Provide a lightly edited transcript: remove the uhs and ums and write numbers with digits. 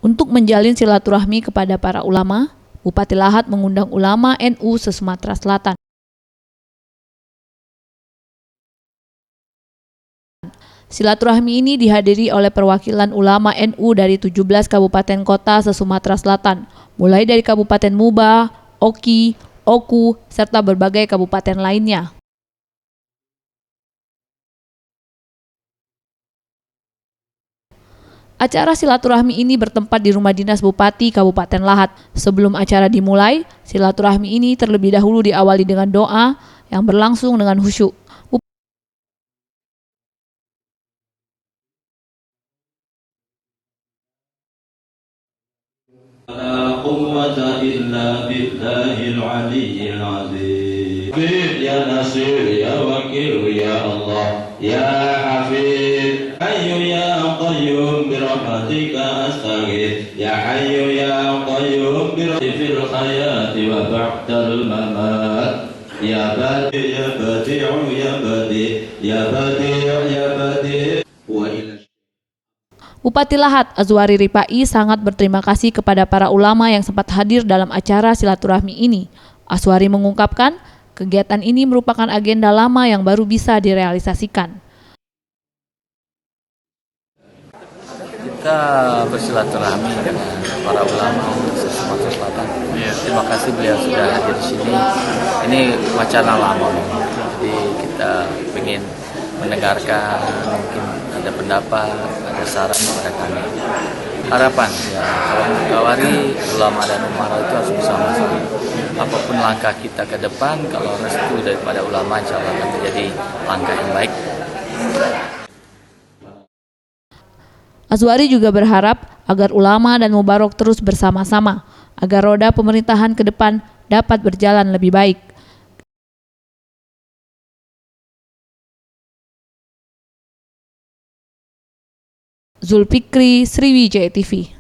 Untuk menjalin silaturahmi kepada para ulama, Bupati Lahat mengundang ulama NU se-Sumatera Selatan. Silaturahmi ini dihadiri oleh perwakilan ulama NU dari 17 kabupaten kota se-Sumatera Selatan, mulai dari Kabupaten Muba, Oki, Oku, serta berbagai kabupaten lainnya. Acara silaturahmi ini bertempat di Rumah Dinas Bupati Kabupaten Lahat. Sebelum acara dimulai, silaturahmi ini terlebih dahulu diawali dengan doa yang berlangsung dengan khusyuk. La quwwata illa billahil aliyyil azim. Ya Nasir, ya Wakil, ya Allah, ya Hafid, Hayyu ya Qayyum bi rahmatika astaghith, ya Hayyu ya Qayyum bi fil hayati wa ba'dal mamat, ya Badi ya Badi'u ya Badi, ya Badi'u ya Badi. Bupati Lahat, Azwari Ripai, sangat berterima kasih kepada para ulama yang sempat hadir dalam acara silaturahmi ini. Azwari mengungkapkan, kegiatan ini merupakan agenda lama yang baru bisa direalisasikan. Kita bersilaturahmi dengan para ulama se-Sumatera Selatan. Terima kasih beliau sudah hadir di sini. Ini wacana lama, jadi kita ingin mendengarkan, mungkin ada pendapat, ada saran kepada kami. Harapan ya, kalau mengawali ulama dan umara itu harus bersama-sama. Apapun langkah kita ke depan, kalau restu daripada ulama, insya Allah akan menjadi langkah yang baik. Azwari juga berharap agar ulama dan Mubarok terus bersama-sama, agar roda pemerintahan ke depan dapat berjalan lebih baik. Zulfikri, Sriwijaya TV.